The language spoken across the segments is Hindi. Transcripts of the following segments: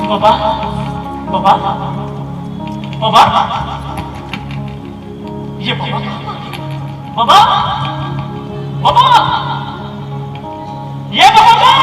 बाबा बाबा बाबा ये बाबा बाबा बाबा ये बाबा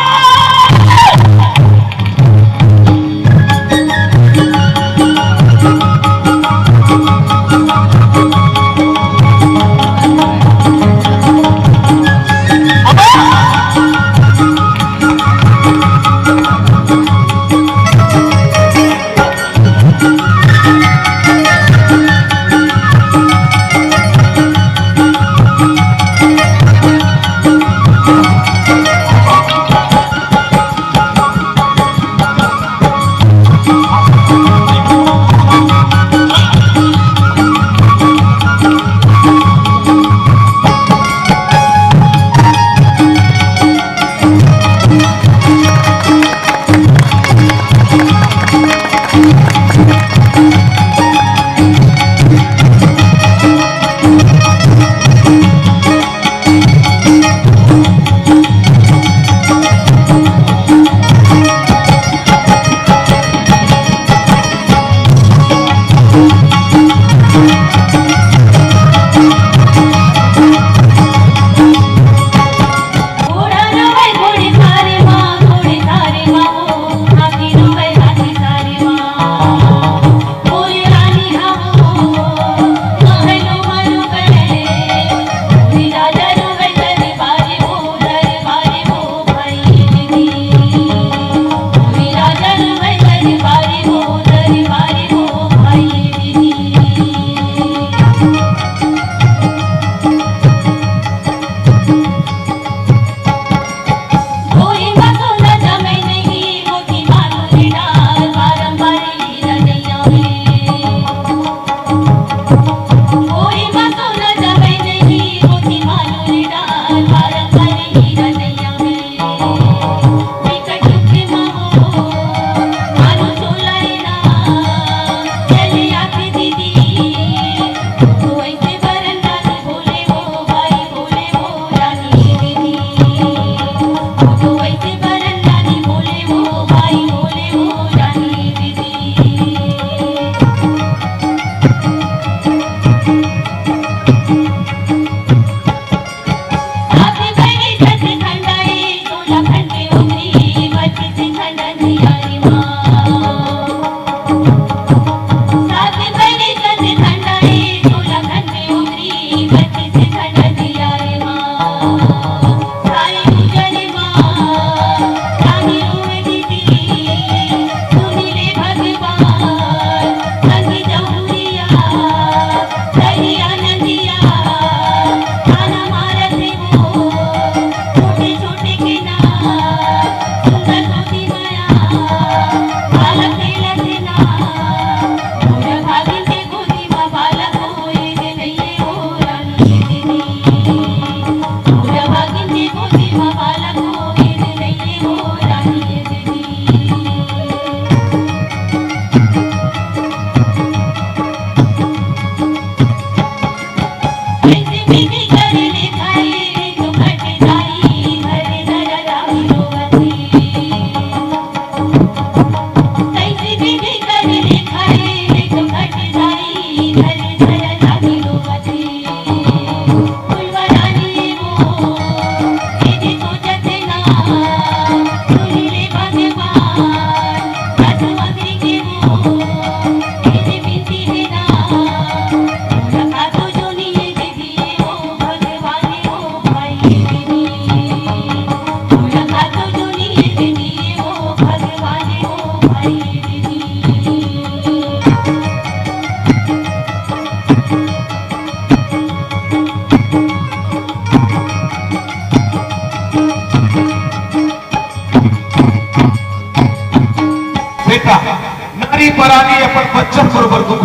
नारी परानी अपन बच्चन बरोबर दुख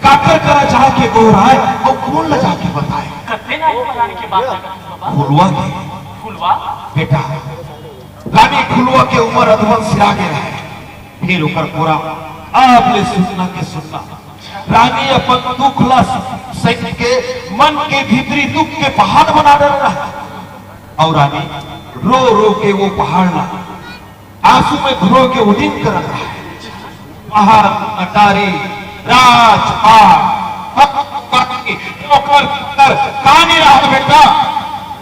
काकर करा जाके गोराए और कौन ल जाके बताए करते नारी परानी के बात बाबा फुलवा के फुलवा बेटा रानी फुलवा के उम्र अधवन सिरा के रहे फिर ओकर पूरा आपले सुनना के सुनना रानी अपन दुखला सह के मन के भीतरी दुख के पहाड़ बना डाल रहा और रानी रो रो के वो पहाड़ ना आंसू में घुरो के उदिन कर रहा है महर अटारी राजपाट नौकर कर कहानी रहा बेटा,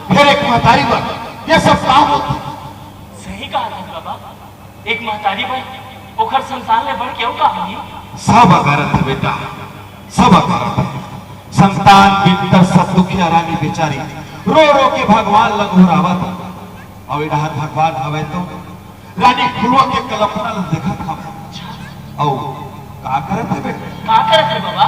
फिर एक महतारी बन, ये सब काम होता। सही कहा था बाबा, एक महतारी बन ओखर संतान ले बढ़ क्यों कहानी। सब अकारत है बेटा, सब अकारत है। संतान बिनकर सब दुखिया रानी बेचारी रो रो के भगवान लगुरावत, और इधर भगवान हवे तो रानी फुलवा के कल्पना देखा था। और का करत है बेटा, का करत है बाबा।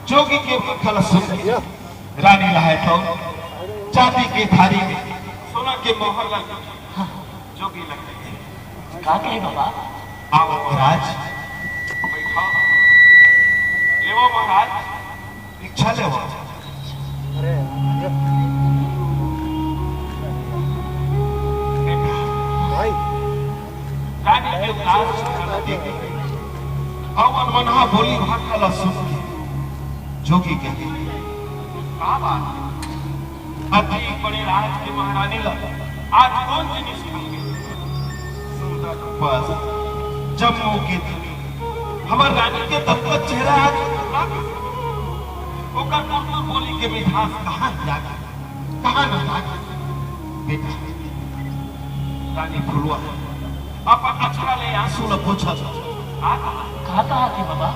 जोगी के कलश रानी रहे तो चांदी के थारी में सोना के मोहर लग जोगी लगते थे। का कहे बाबा। आओ महाराज बैठो, लेवो महाराज भिक्षा लेवो। रानी के उदास चेहरा देख अवन मनहा बोली भाखला सुन के जोगी कहते का बात अति बड़े राज के महारानी लग आज कौन जिनिस खाएंगे। सुंदर बस जम्मू के धनी हमार रानी के दत्तक चेहरा आज ओकर कुर्तुर बोली के मिठास कहाँ जागा कहाँ न जागा। बेटा रानी फुलवा अपन अछड़ा ले आंसू न पोछा कहा कहा थी बाबा।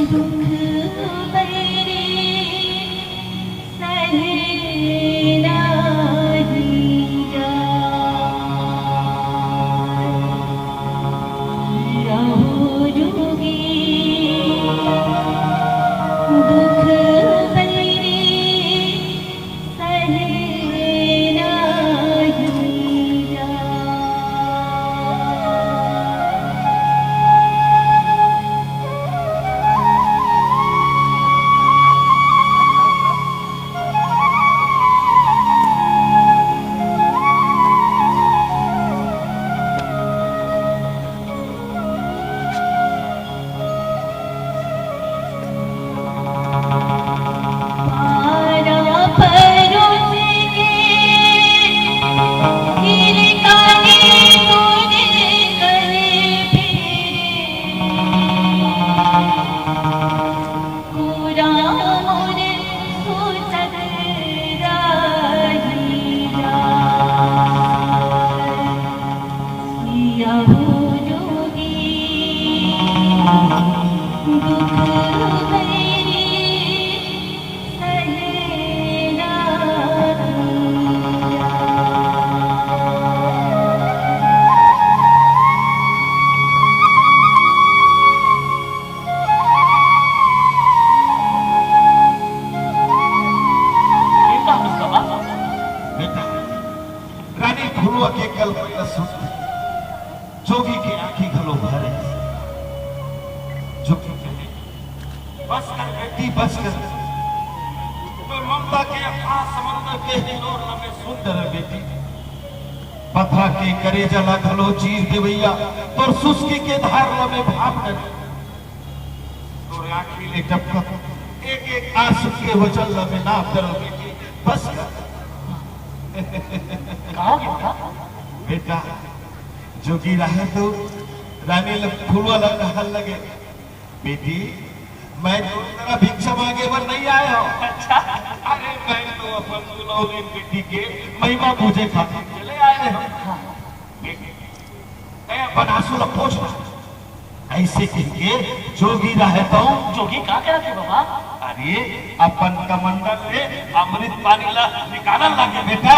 दुख बरे सहे फुलवा के कल पहिला सुनते जोगी के आंखी घलो भरे जोगी कहे बस कर बेटी बस कर मैं ममता के अथाह समंदर के हिलोर में सुंदर बेटी पथरा के करे जला घलो चीर दे भैया तोर सुस्की के धार में भाप कर तोर आंखी ले टपक एक एक आंसू के वचल में ना कर बेटी बस कर कहा बेटा जोगी रहे तो रानी फुलवा कहने लगे बेटी मैं तो तेरा भिक्षा मांगे पर नहीं आया हूँ। अच्छा अरे मैं तो अपन दुलौली बेटी के महिमा पूजे खातिर चले आए हो बेटी मैं अपन आंसू ला पोंछ रहा ऐसे कहिए जोगी रहे तो जोगी का कह रहे बाबा? अरे अपन कमंडल से अमृत पानी ला निकालने लगे बेटा।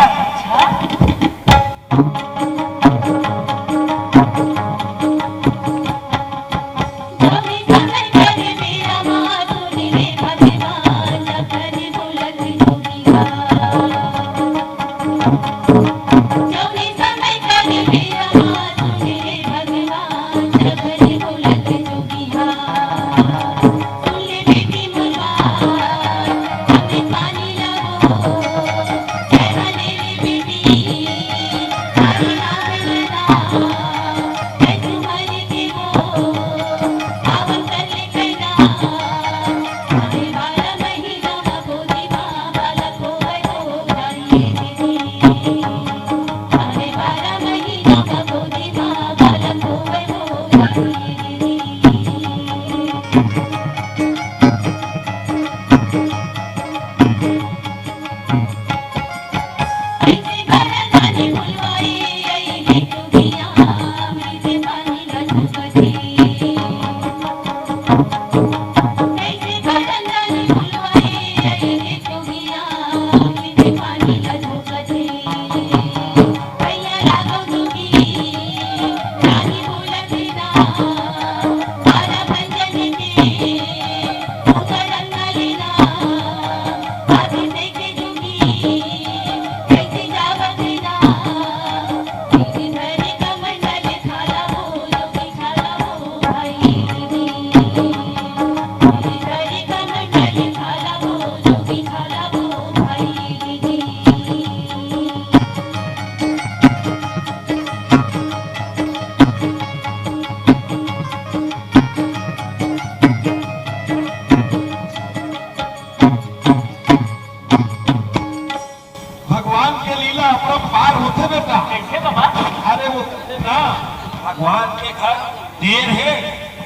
भगवान के घर देर है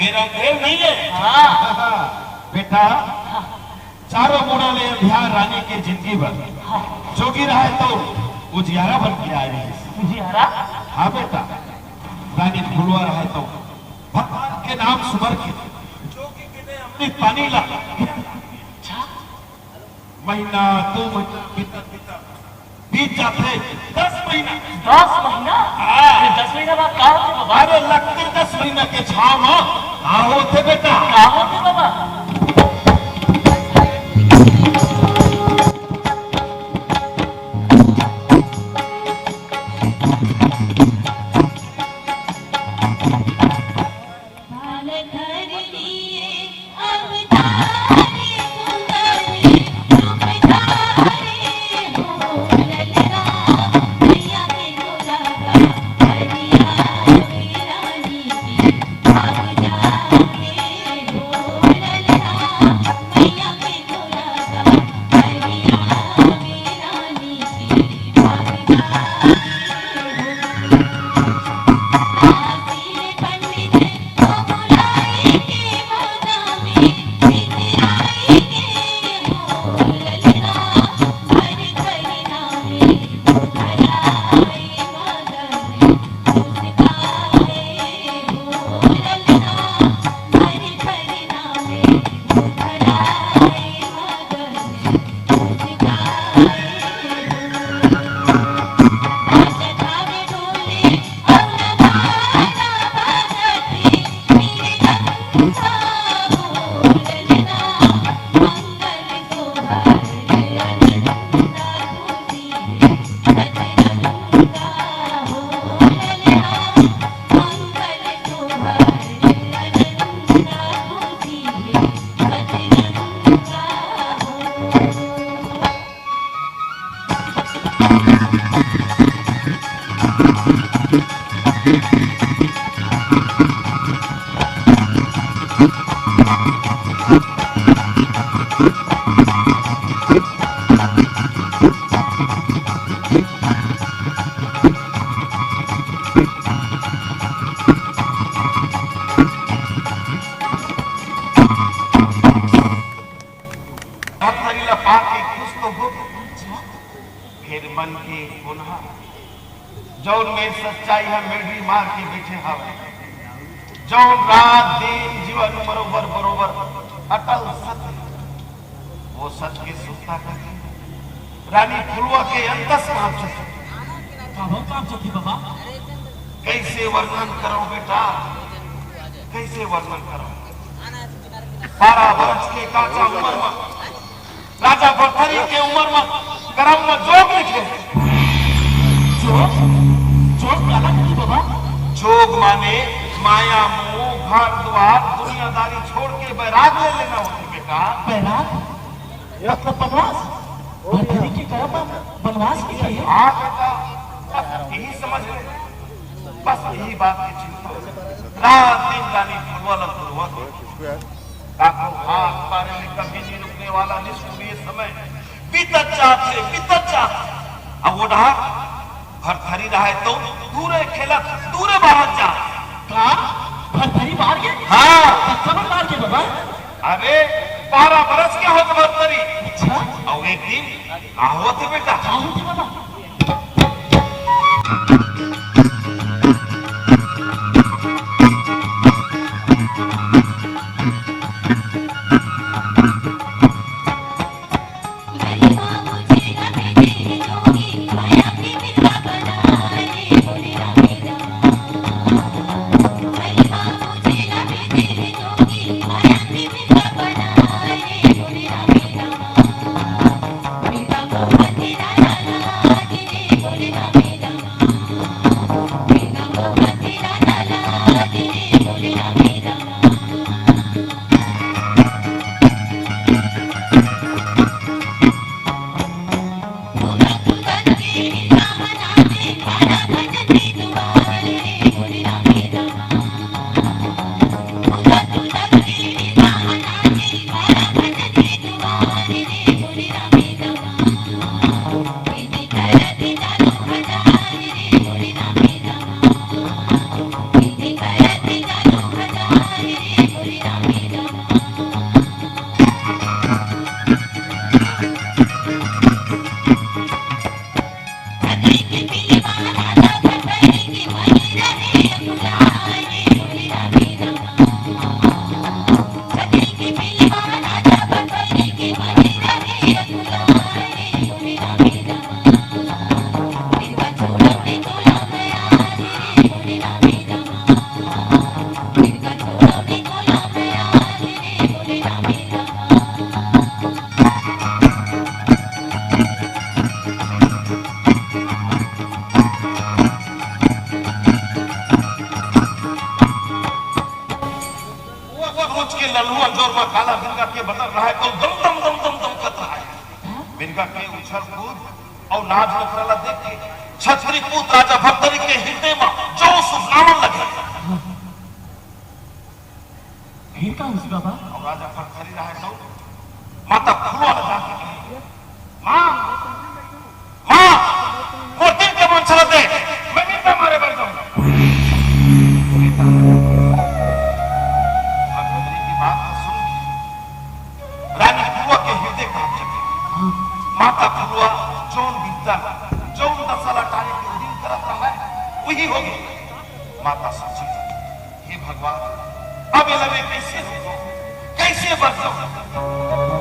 मेरा देर नहीं है। बेटा चारों मुड़ा ले बिहार रानी के जिंदगी भर जोगी रहा तो उजियारा बन के आ रही है। उजियारा? हाँ बेटा रानी फुलवा रहा तो भगवान के नाम सुमर के जोगी के ने अमृत पानी ला महीना 2 महीना बीत जाते 10 महीना 10 महीना 10 महीना बाद का होते बाबा? अरे लगते 10 महीना के छाव हाँ होते बेटा का होते बाबा? भर्तरीला पाके खुश तो हो फिर मन के पुनः जौन में सच्चाई है मेरी मार के बैठे हवे जौन रात दिन जीवन बरोबर बरोबर अटल सत्य वो सच के सुखता करके रानी फुलवा के अंतस बाबा कैसे वर्णन करो बेटा कैसे वर्णन करो 12 वर्ष के काचा उम्र में राजा भर्तरी के उम्र में करम में जोग लिखे जोग काला नहीं बाबा जोग माने माया मोह घर द्वार दुनियादारी छोड़ के बैराग ले लेना होती बेटा बैराग मतलब बनवास भर्तरी के करम बनवास की है हाँ बेटा बस यही समझ ले बस यही बात की चिंता रात दिन रानी फुलवा हाथ पारे में कभी नहीं रुकने वाला निष्ठुर समय बीतत चाहते अब वो ढा भर्तरी रहे तो दूरे खेलत दूरे बाहर जा कहा भर्तरी बाहर के हाँ सब बाहर के बाबा अरे 12 बरस के होत भर्तरी अच्छा और एक दिन होते बेटा होती बाबा काला बिनका के बदल रहा है तो दम दम दम दम दम कर रहा है बिनका के उछल कूद और नाच नखरा देख के छतरी पूत राजा भर्तरी के हृदय में जोश उफलाने लगे फिर का हुआ बाबा और राजा भर्तरी रहा तो माता फुलवा लगा के कही मां वो दिन के मन चला दे मैं नहीं पे मारे बैठ जाऊंगा माता फुलवा जौन बीता जौन दशला टारे के दिन करता है वही होगी माता सोची हे भगवान अब ये लगे कैसे बच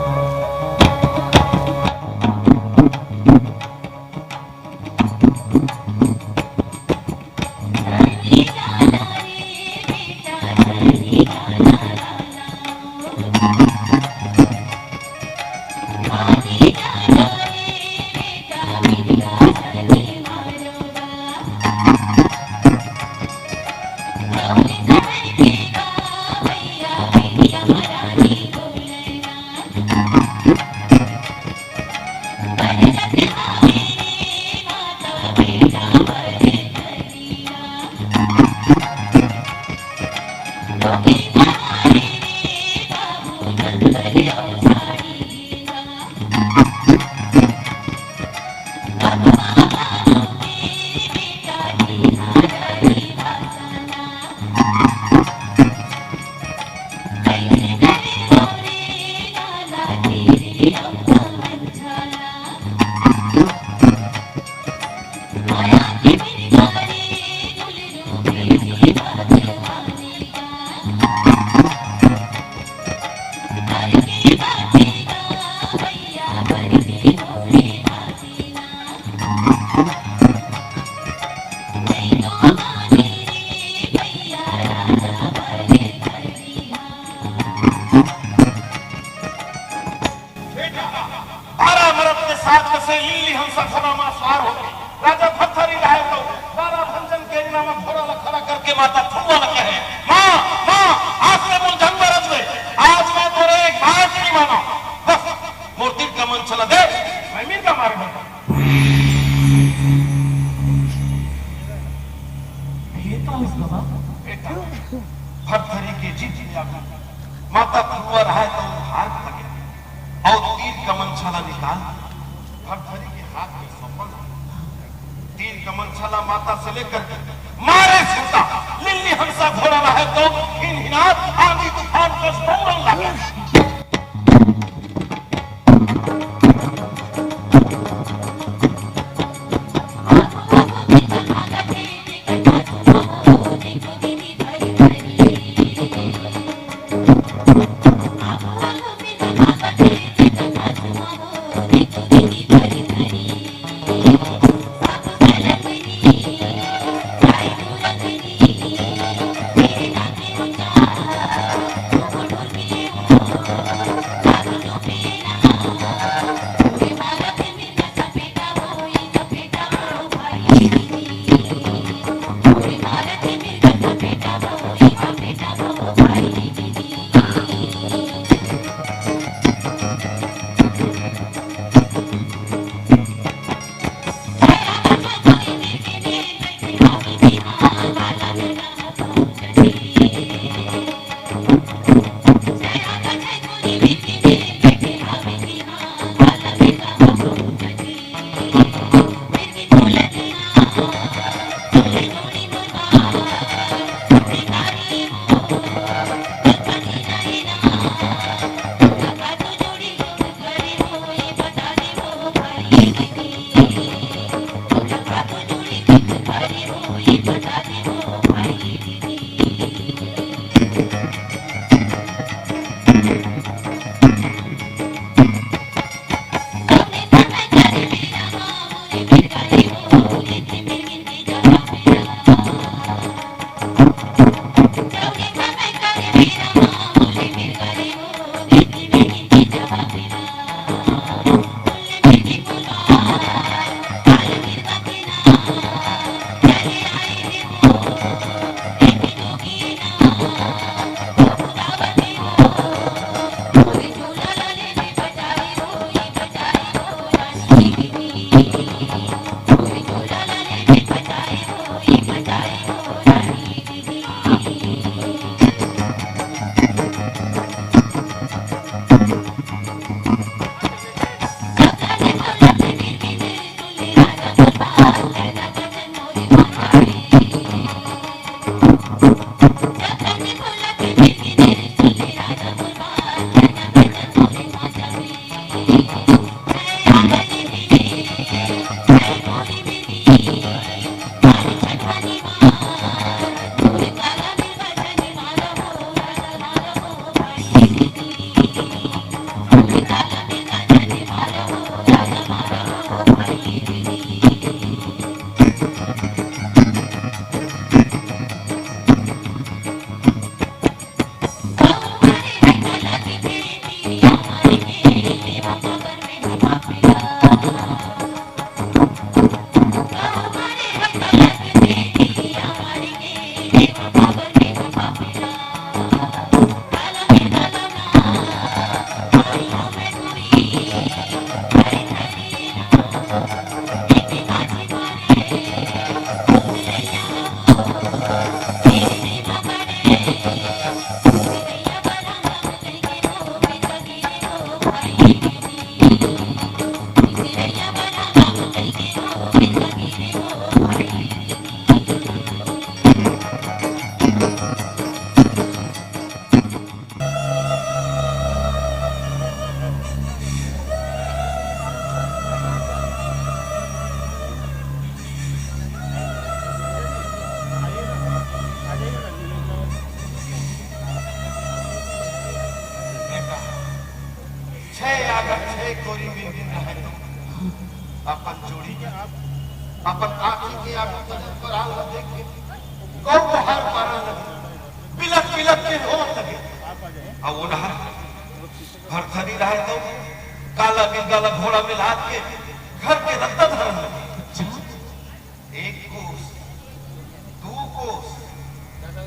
बारह मरद के साथ से लिल्ली हंसा घोड़ा में सवार हो गई। राजा भरथरी रहे तो बारह भंजन के नाम घोड़ा खड़ा करके माता फुलवा लगे है, माँ माँ आज से मुझे बरस गए, आज मैं तेरे एक बात नहीं माना, बस मूर्ति का मन चला दे, मैं मीर का मार दूंगा। बेटा भरथरी की जीत लिया, माता फुलवा रहा तो हार लगे और तीर कमन छाला निकाल भरथरी के हाथ में सौंपा। तीर कमन छाला माता से लेकर मारे छूटा, लिल्ली हंसा घोड़ा रहे तो हिनहिनात आंधी तूफान को स्तंभन लगा। अपन आंखी के आगे बदन पर आल देख के गौ को हर पारा लगे, बिलक बिलक के रो लगे। अब वो नहर भरथरी रहे तो काला के गला घोड़ा में लाद के घर के रत्ता धरन लगे। एक कोस, दो कोस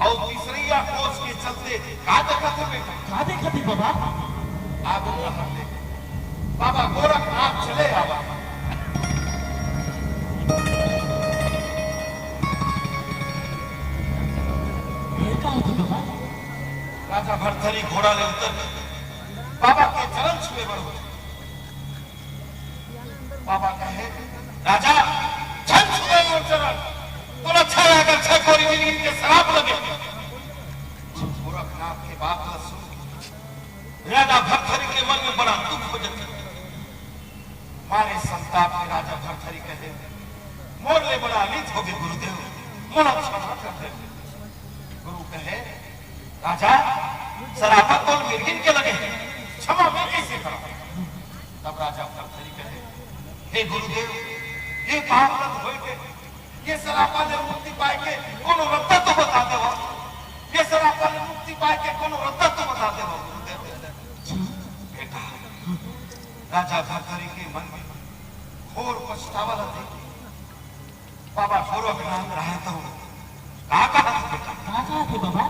और तीसरिया कोस के चलते का देखा थे बेटा? का देखा थे बाबा? आगो नहर ले बाबा गोरखनाथ चले आवा। राजा भरथरी घोड़ा ले उतर बाबा के चरण छुए बड़ो। बाबा कहे राजा चरण छुए मोर चरण, तो अच्छा अगर छह कोरी मिली के शराब लगे। गोरखनाथ के बात न सुन राजा भरथरी के मन में बड़ा दुख हो जाता। मारे संताप में राजा भरथरी कहे मोर ले बड़ा अनित हो गए गुरुदेव, मोर क्षमा कर दे। गुरु कहे राजा शराबत तो मिर्गिन के लगे, क्षमा मैं कैसे करूं? तब राजा भरथरी कहे हे गुरुदेव, ये पाप रद्द होई के ये शराबा ने मुक्ति पाए के कोनो रत्ता तो बता दे। ये शराबा ने मुक्ति पाए के कोनो रत्ता तो बता दे गुरुदेव। बेटा राजा भरथरी के मन में घोर पछतावा लगे। बाबा गोरखनाथ रहे तो कहा थे बाबा?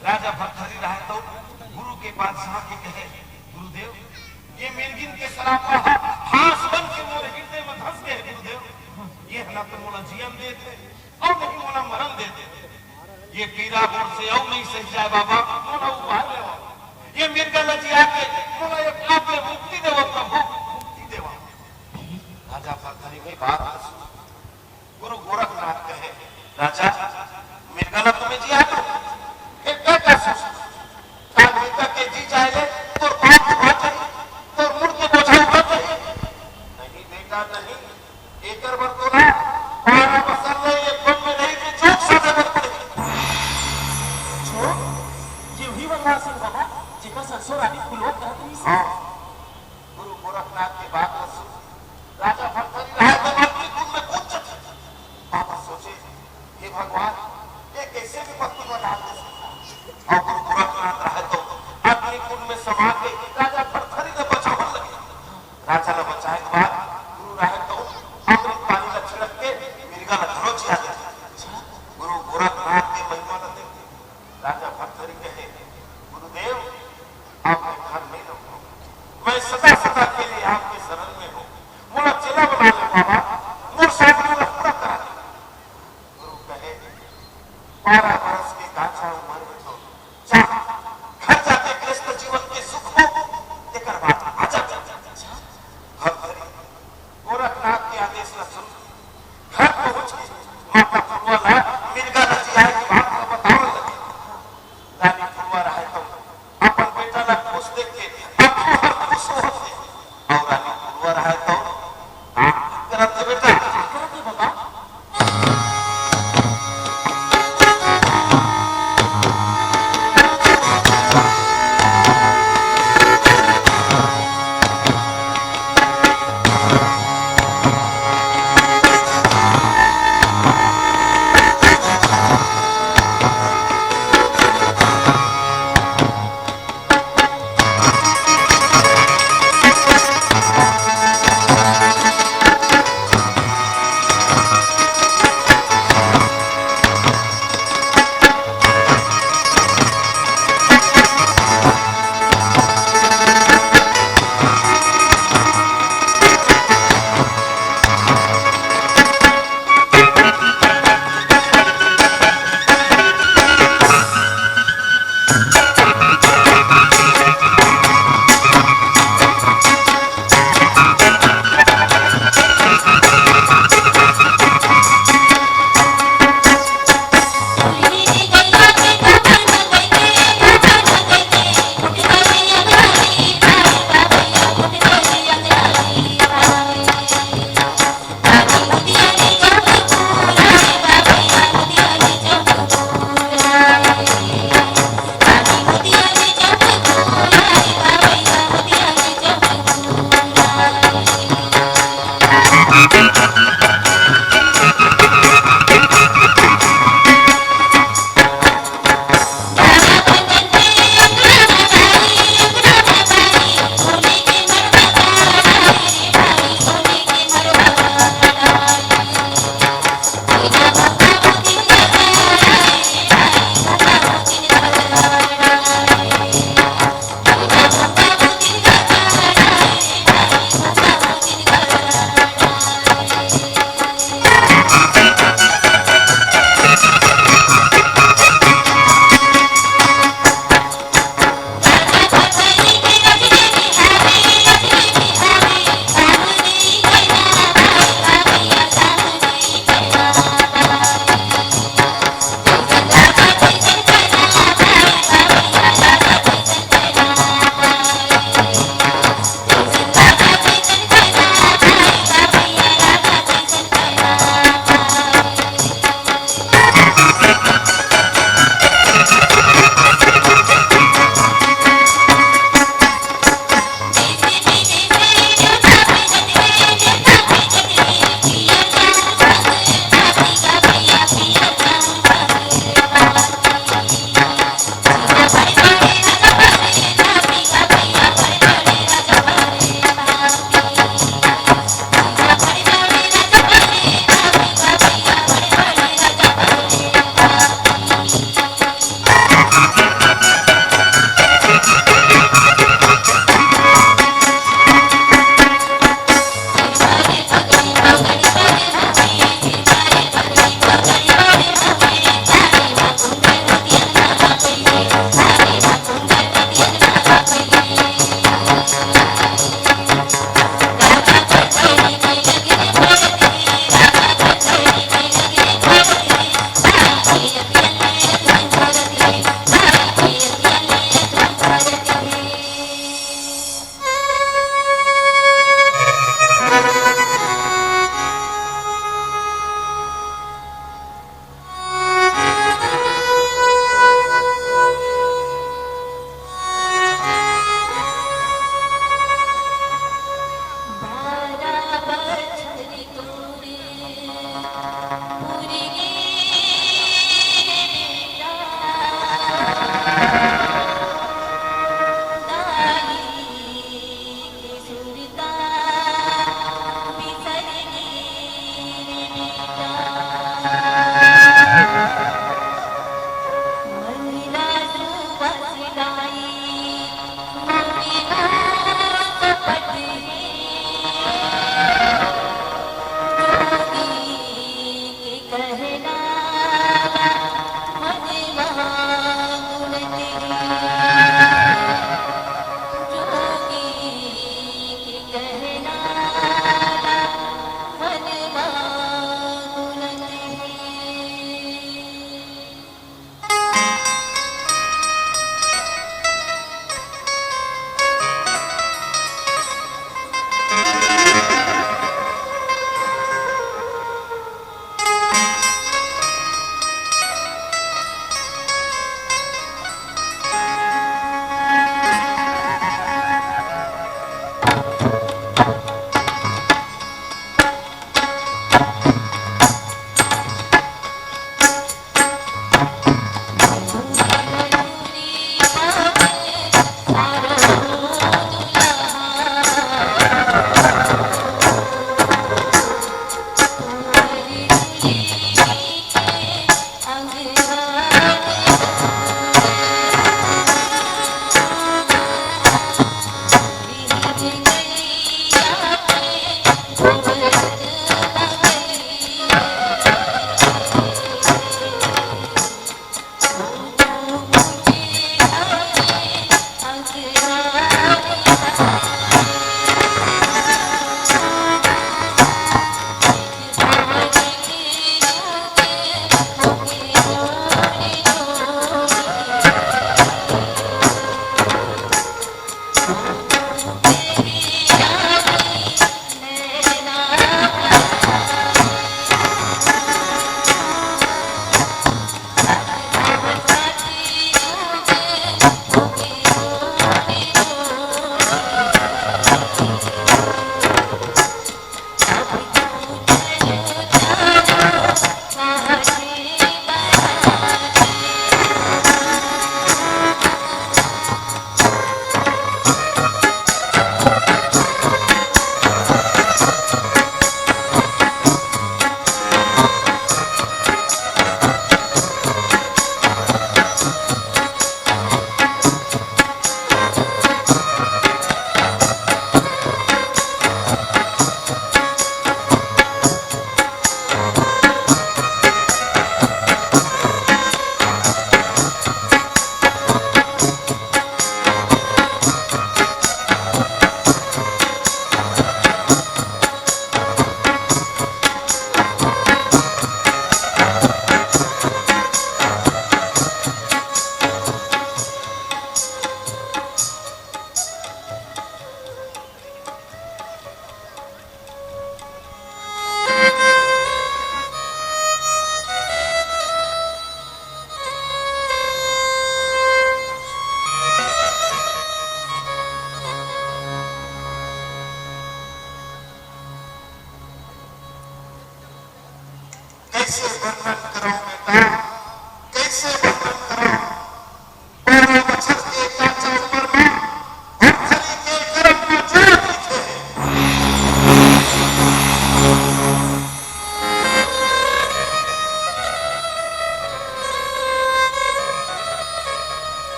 राजा भरथरी रहे तो गुरु के बादशाह के कहे गुरुदेव ये मिर्गिन के शराब का फांस बन के मोरे हृदय में धंस गए गुरुदेव। ये ना तो मोला जीवन देते और नहीं मोला मरण देते। ये पीरा गोर से और नहीं सह जाए बाबा, मोला उबार ले। ये मिर्गा लजिया के मोला एक आप ले मुक्ति देवो प्रभु, मुक्ति देवा। राजा भरथरी की बात गुरु गोरखनाथ कहे राजा मिर्गा ना तुम्हें जिया तो जी जाए तो बात तो मुड़ के बोझा नहीं बेटा नहीं एक बार तो ना पारा बसल ले ये बम में नहीं कि चौक साधे मत पड़े छो ये ही बंगा सिंह बाबा जिका सरसों रानी फुलों कहते हैं। हां गुरु गोरखनाथ की बात सुन राजा भरथरी रहा तो अपनी धुन में कूद चले। बाबा सोचे हे भगवान ये कैसे भी पत्नी बना दे। और गुरु गोरखनाथ रहा तो अपनी कुंड में समा के राजा भरथरी ने बचावन लगे। राजा ने बचाए के बाद गुरु रहे तो अमृत पानी में छिड़क के मिर्गा ने धरोचिया दे। गुरु गोरखनाथ की महिमा ने देखी राजा भरथरी कहे गुरुदेव आपने घर में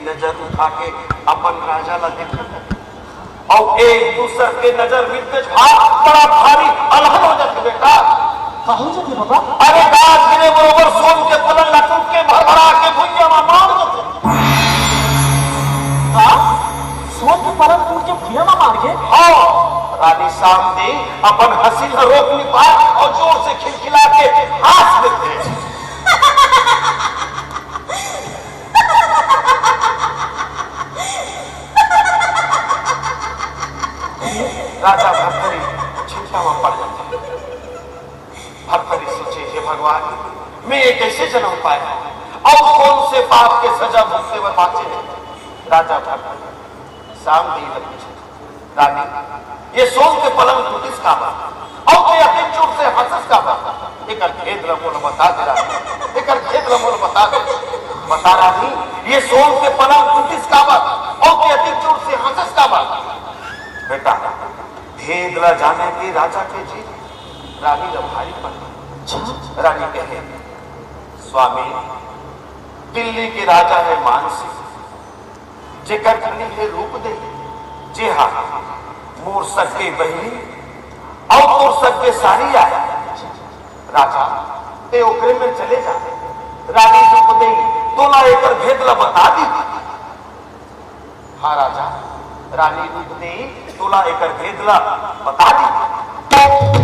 नजर उठा के अपन राजा ला देखत और एक दूसर के नजर मिलते बड़ा भारी अलहन हो जाती बेटा। कहूं जाते बाबा? अरे गाज गिरे बरोबर सोम के पलंग ला टूट के भरभरा के भुइया में मार देते। हाँ, सोम के पलंग टूट के भुइया में मार के? हाँ, रानी सामने अपन हंसी न रोक नहीं पाए और जोर से खिलखिला के हंस देते। राजा भरथरी चिंता में पड़ जाते। भरथरी सोचे हे भगवान, मैं ये कैसे जन्म पाया और कौन से पाप के सजा भुगते हुए बाँचे। राजा भरथरी सामने पूछे रानी ये सोच के पलंग टूटिस का बा और के यकीन चोट से हंसस का बा एकर खेद लमोल बता दे रानी एकर खेद लमोल बता दे बता रानी ये सोच के पलंग टूटिस का बा और के यकीन चोट से हंसस का बा बेटा भेद ला जाने की राजा के जी रानी ला भारी पड़ रानी कहे स्वामी दिल्ली के राजा है मानसी जेकर कनी है रूप दे जी हाँ मोर सके बहनी और मोर सके सारी आया राजा ते ओकरे में चले जा रानी रूप दे तोला एकर भेद ला बता दी हाँ राजा रानी रूप दे तोला एकर भेद ला बता दी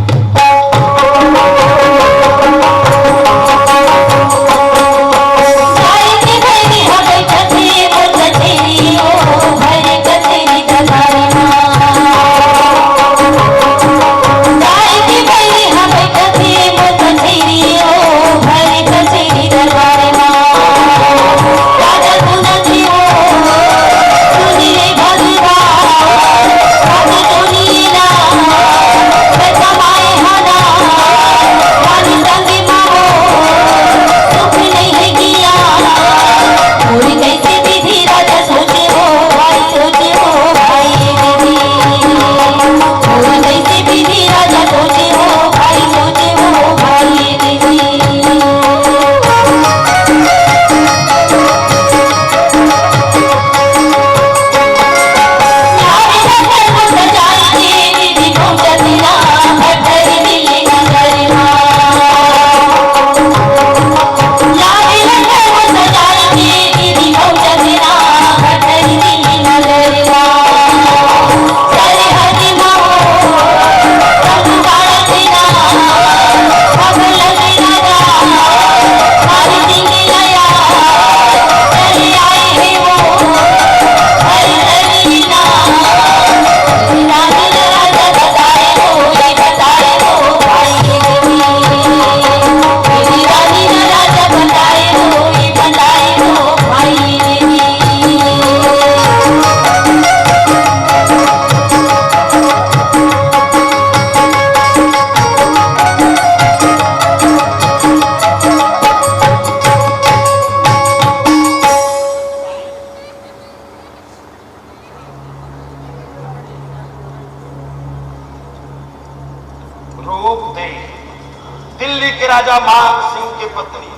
दिल्ली के राजा मान सिंह के पत्नी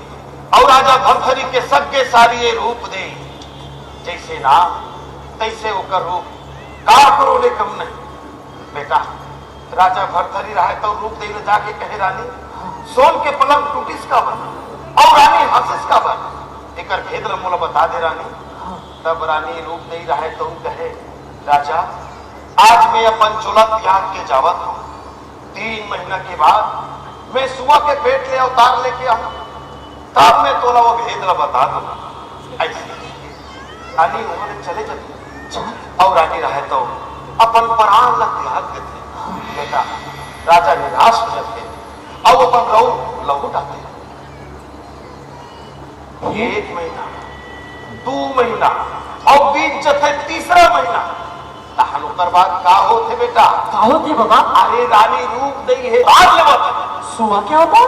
और राजा भरथरी के सगे सारी ये रूप दे जैसे ना तैसे होकर रूप का करो ले कम नहीं बेटा राजा भरथरी रहे तो रूप दे जाके कहे रानी सोन के पलंग टूटिस का बन और रानी हंसिस का बन एकर भेद मोला बता दे रानी तब रानी रूप दे रहे तो कहे राजा आज मैं अपन चोला त्याग के जावत हूं 3 महीना के बाद मैं सुआ के पेट ले अवतार लेके आऊं तब मैं तोला वो भेद ला बता दूंगा ऐसे रानी उन्होंने चले जाते और रानी रहे तो अपन प्राण ला त्याग देते बेटा राजा निराश हो जाते और अपन रहो लौट आते 1 महीना 2 महीना और बीच जथे 3रा महीना तहनुकर बाद का होते बेटा का होते बाबा अरे रानी रूप दई है आज ले सुआ क्या होता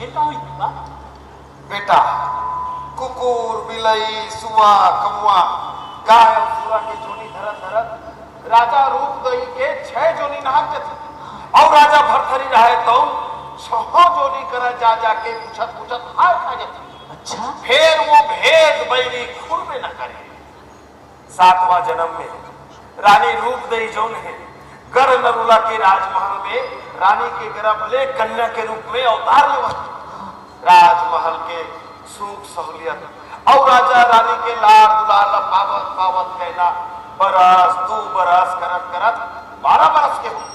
फिर का हुई बाबा? बेटा कुकुर बिलई सुआ कौआ गाय और सुरा के जोनी धरत धरत राजा रूप दई के 6 जोनी नाहक थे और राजा भरथरी रहे तो 6 जोनी करा जा जाके पूछत हार खा जाती। अच्छा, फिर वो भेद बैरी खुल में न करे। 7वां जन्म में रानी रूप दई जौन है गर नरुला के राजमहल में रानी के गर्भ ले कन्या के रूप में अवतार लेवा। राजमहल के सुख सहूलियत और राजा रानी के लाड दुलाल पावत पावत कहना बरस 2 बरस करत करत 12 बरस के हो।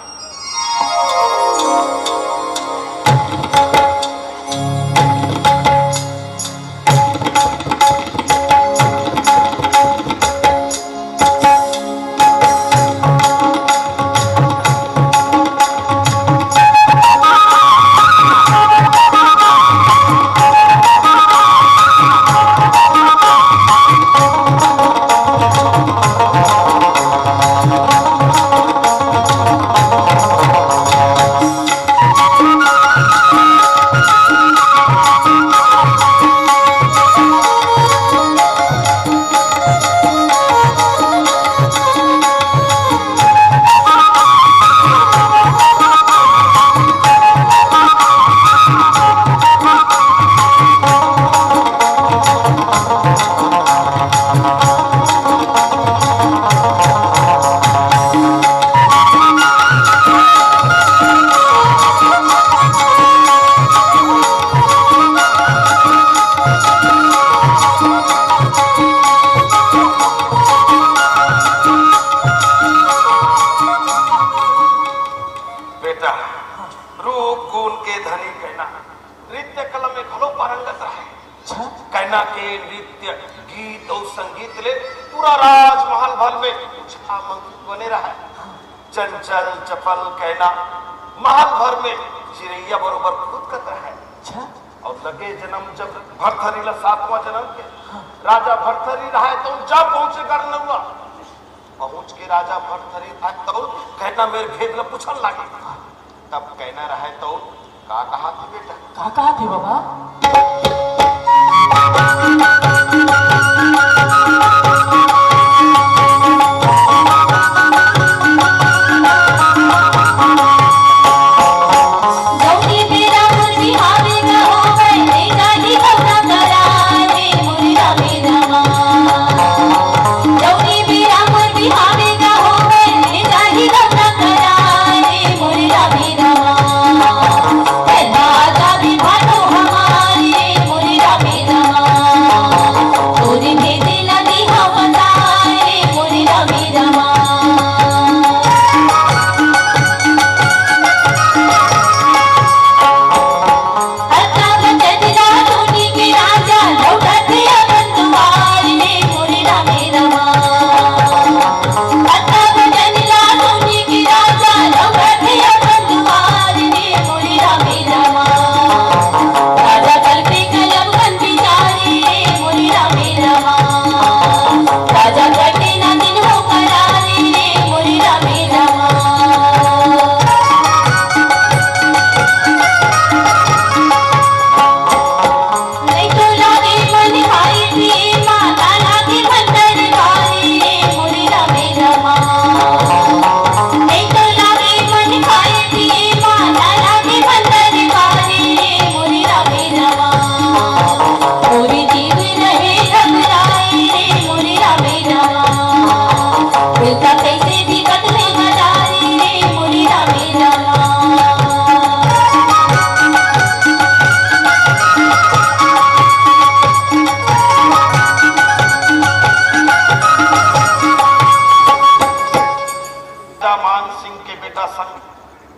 चंचल चपल कहना महल भर में चिड़ैया बरोबर फुदकत रहे। अच्छा, और लगे जन्म जब भरथरी ला 7वां जन्म के राजा भरथरी रहे तो जब पहुंचे कर नरुआ पहुंच के राजा भरथरी था तो कहना मेरे भेद ला पूछन लागे। तब कहना रहे तो का कहा थी बेटा? का कहा थे बाबा?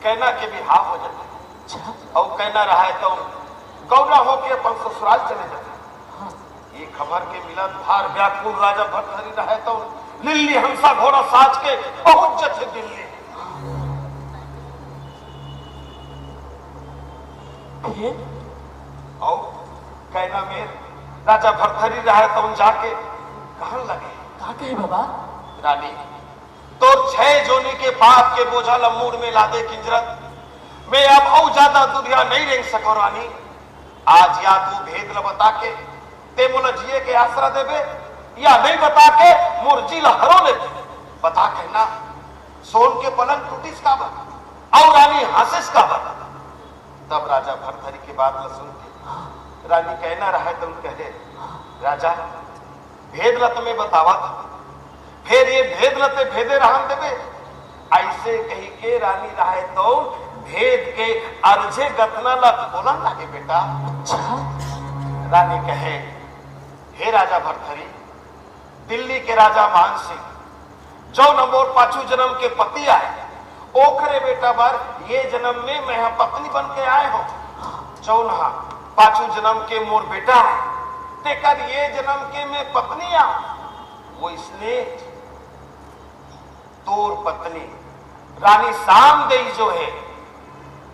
कहना के भी हाफ हो जाता और कहना रहा है तो गौरा होके अपन ससुराल चले जाते। ये खबर के मिला भार व्याकुल राजा भरथरी रहे तो लिल्ली हंसा घोड़ा साज के पहुंच जाते दिल्ली। और कहना में राजा भरथरी रहे तो जाके कहन लगे का कहे बाबा? रानी तो 6 जोनी के पाप के बोझा लमूर में लादे किंजरत मैं अब और ज्यादा दुनिया नहीं रेंग सको रानी। आज या तू भेद ल बता के ते मोला जिए के आसरा देबे या नहीं बता के मुर्जी लहरों ले बता कहना सोन के पलंग टूटिस का बा और रानी हंसिस का बा। तब राजा भरथरी की बात ल सुन के रानी कहना रहा तुम कहे राजा भेद ल तुम्हें बतावा था फिर ये भेद ल ते भेदे रहन देबे ऐसे कही के रानी रहे तो भेद के अर्जे गतना ला बोलन लागे बेटा। अच्छा रानी कहे हे राजा भरथरी दिल्ली के राजा मान सिंह जो नंबर पांचू जन्म के पति आए ओखरे बेटा बार ये जन्म में मैं पत्नी बन के आए हो चौनहा पांचू जन्म के मोर बेटा है ते कर ये जन्म के मैं पत्नी आ वो इसने तोर पत्नी रानी सामदेई जो है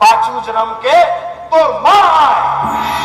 पांचू जन्म के तोर मां है।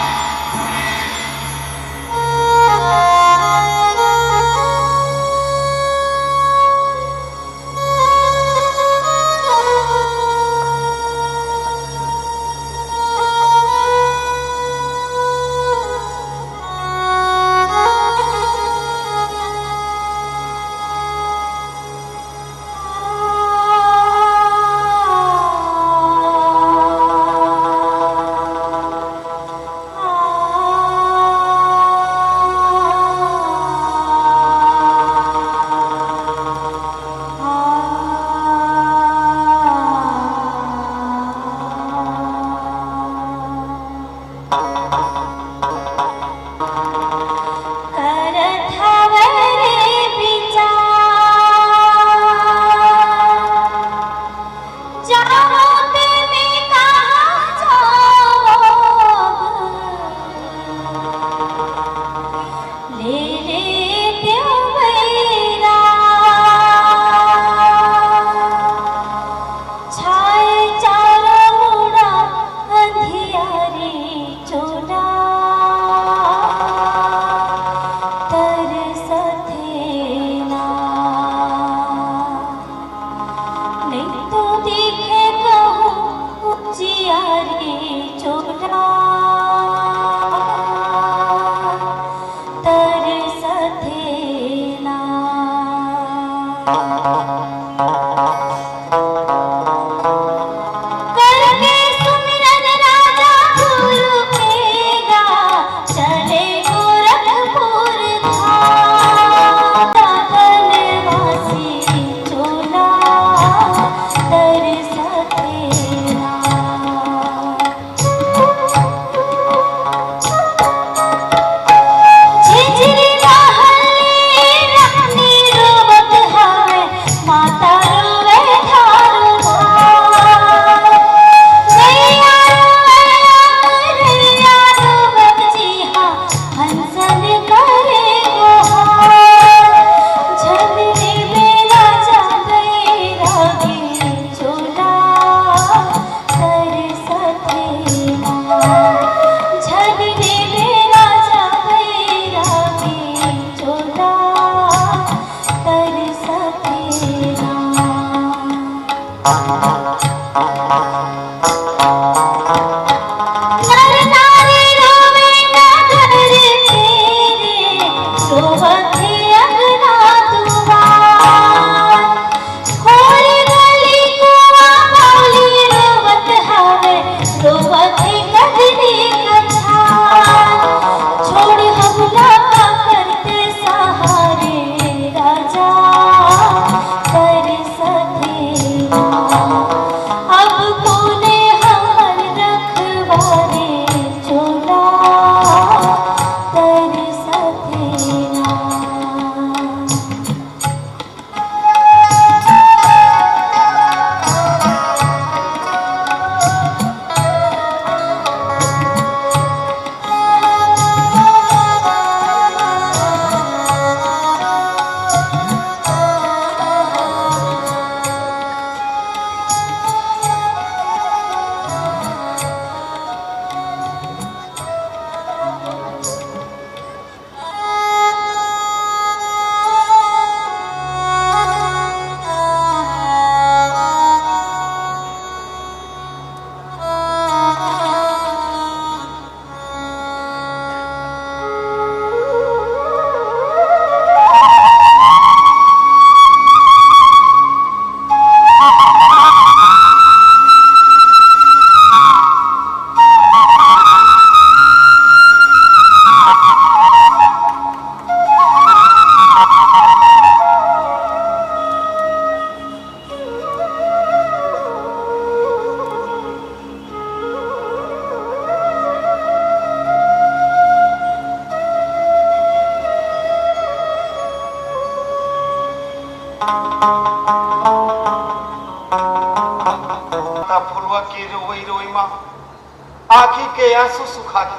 के आंसू सुखा के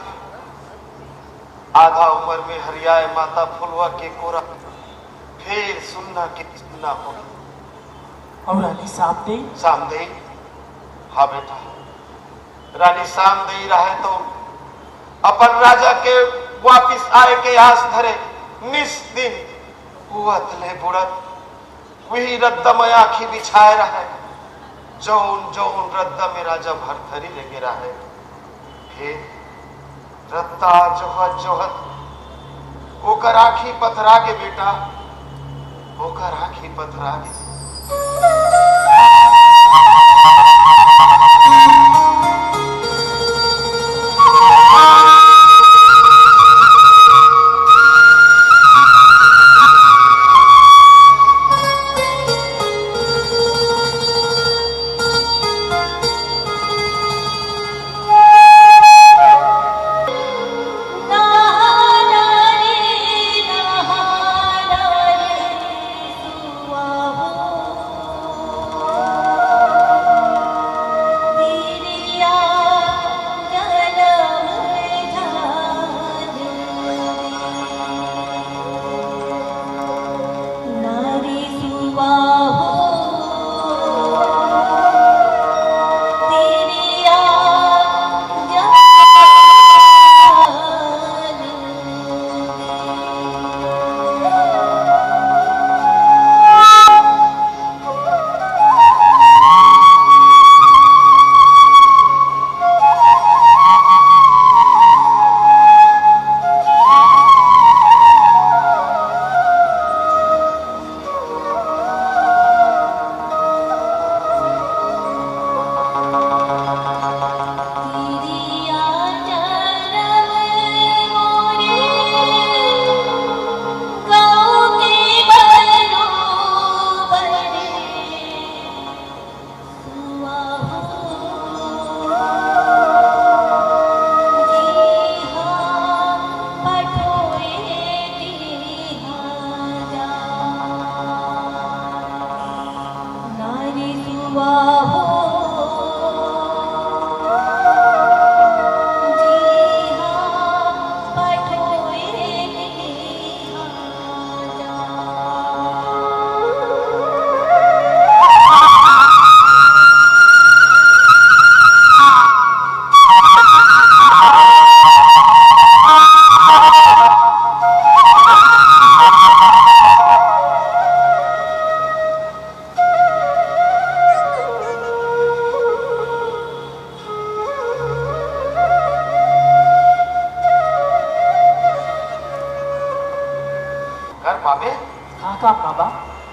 आधा उम्र में हरियाए माता फुलवा के कोरा फिर सुनना के सुनना हो। और रानी सामदेई? सामदेई, हाँ बेटा, रानी सामदेई रहे तो अपन राजा के वापिस आए के आस धरे निस दिन हुआत ले बुड़त वही रद्दा में आखी बिछाए रहे जौन जौन रद्दा में राजा भरथरी लेके रहे। फिर रत्ता जोहत जोहत ओकर आखी पथरा के बेटा, ओकर आखी पथरा के।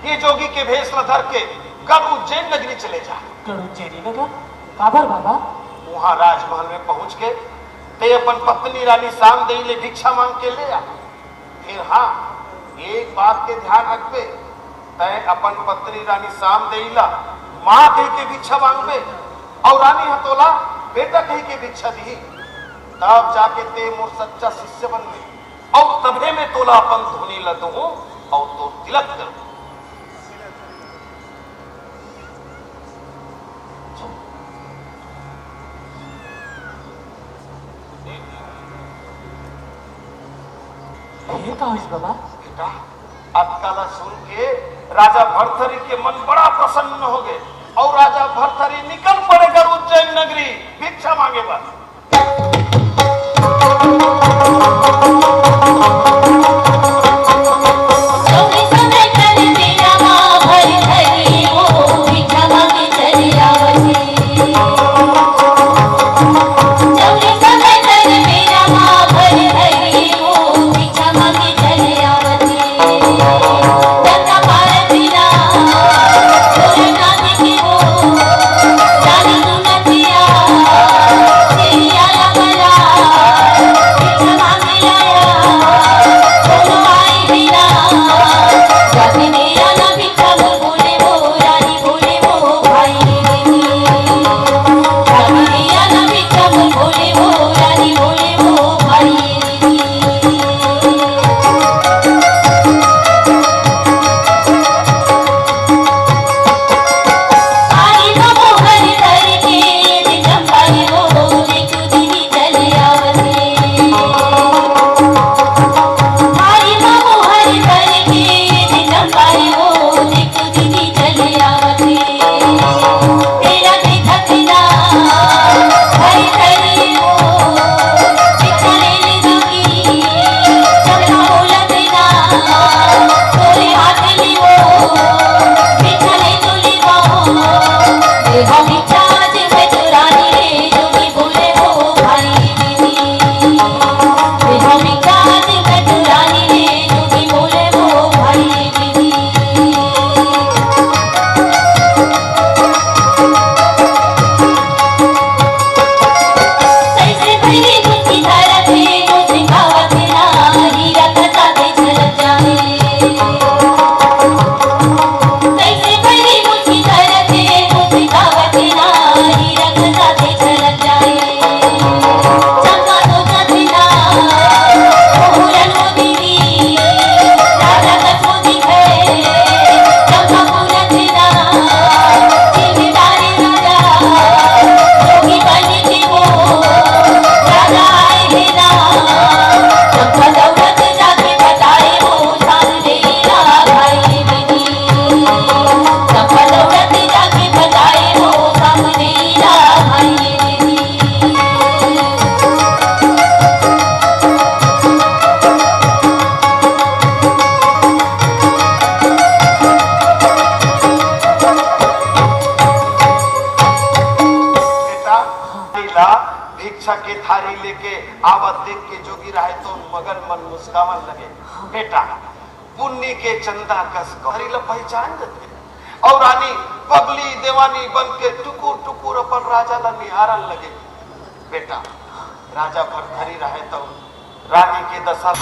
ये जोगी के भेष न धर के कल उज्जैन नगरी चले जा। कल उज्जैनी नगर? काबर बाबा? वहां राजमहल में पहुंच के ते अपन पत्नी रानी सामदेई ले भिक्षा मांग के ले आ। फिर हाँ, एक बात के ध्यान रखबे, तय अपन पत्नी रानी सामदेई ला माँ कह के भिक्षा मांगबे और रानी हतोला बेटा कह के भिक्षा दी, तब जाके ते मोर सच्चा शिष्य बनबे और तभे में तोला अपन धुनी ल दूं और तो तिलक कर। ये कहाँ है बाबा? बेटा, अतकाला सुन के राजा भरथरी के मन बड़ा प्रसन्न हो गए और राजा भरथरी निकल पड़ेगा उज्जैन नगरी भिक्षा मांगे बस। Yeah. जोगी रहे तो मगन मन मुस्कावन लगे। बेटा पुण्य के चंदा कस हरी ला पहचान देते और रानी पगली देवानी बन के टुकुर टुकुर अपन राजा ला निहारन लगे। बेटा राजा भरथरी रहे तो रानी के दशा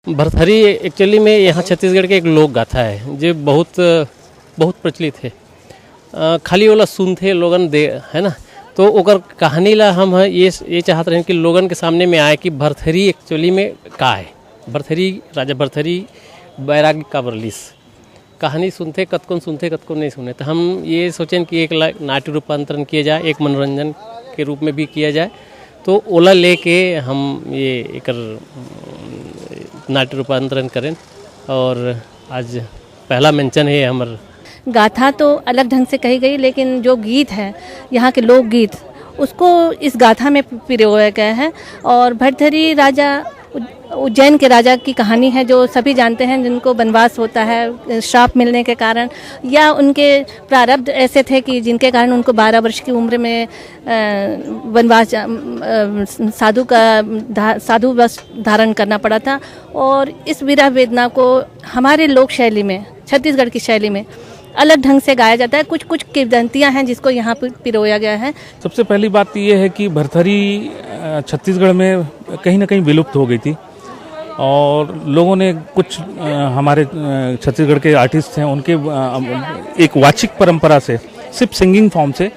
भरथरी एक्चुअली में यहाँ छत्तीसगढ़ के एक लोक गाथा है जो बहुत प्रचलित है। खाली वाला सुनते लोगन दे है ना, तो ओकर कहानी ला हम ये चाहत रहे कि लोगन के सामने में आए कि भरथरी एक्चुअली में का है। भरथरी राजा भरथरी बैरागी का बरलिस कहानी सुनते कतकों नहीं सुने, तो हम ये सोचें कि एक नाट्य रूपांतरण किया जाए, एक मनोरंजन के रूप में भी किया जाए। तो ओला लेके हम ये एकर नाट्य रूपांतरण करें और आज पहला मेंशन है हमर। गाथा तो अलग ढंग से कही गई, लेकिन जो गीत है यहाँ के लोकगीत उसको इस गाथा में पिरोया गया है। और भर्तृहरि राजा, उज्जैन के राजा की कहानी है जो सभी जानते हैं, जिनको वनवास होता है श्राप मिलने के कारण, या उनके प्रारब्ध ऐसे थे कि जिनके कारण उनको 12 वर्ष की उम्र में वनवास साधु वश धारण करना पड़ा था। और इस विरह वेदना को हमारे लोक शैली में, छत्तीसगढ़ की शैली में अलग ढंग से गाया जाता है। कुछ कुछ किंवदंतियां हैं जिसको यहाँ पर पिरोया गया है। सबसे पहली बात ये है कि भर्तृहरि छत्तीसगढ़ में कहीं ना कहीं विलुप्त हो गई थी और लोगों ने कुछ हमारे छत्तीसगढ़ के आर्टिस्ट हैं उनके एक वाचिक परंपरा से, सिर्फ सिंगिंग फॉर्म से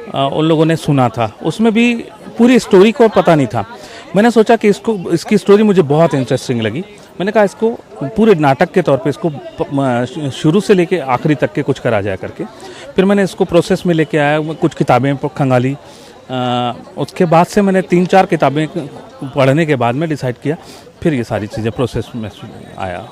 उन लोगों ने सुना था। उसमें भी पूरी स्टोरी को पता नहीं था। मैंने सोचा कि इसकी स्टोरी मुझे बहुत इंटरेस्टिंग लगी। मैंने कहा इसको पूरे नाटक के तौर पे इसको शुरू से लेके आखिरी तक के कुछ करा जाए करके। फिर मैंने इसको प्रोसेस में लेके आया, कुछ किताबें खंगाली। उसके बाद से मैंने 3-4 किताबें पढ़ने के बाद में डिसाइड किया, फिर ये सारी चीज़ें प्रोसेस में आया।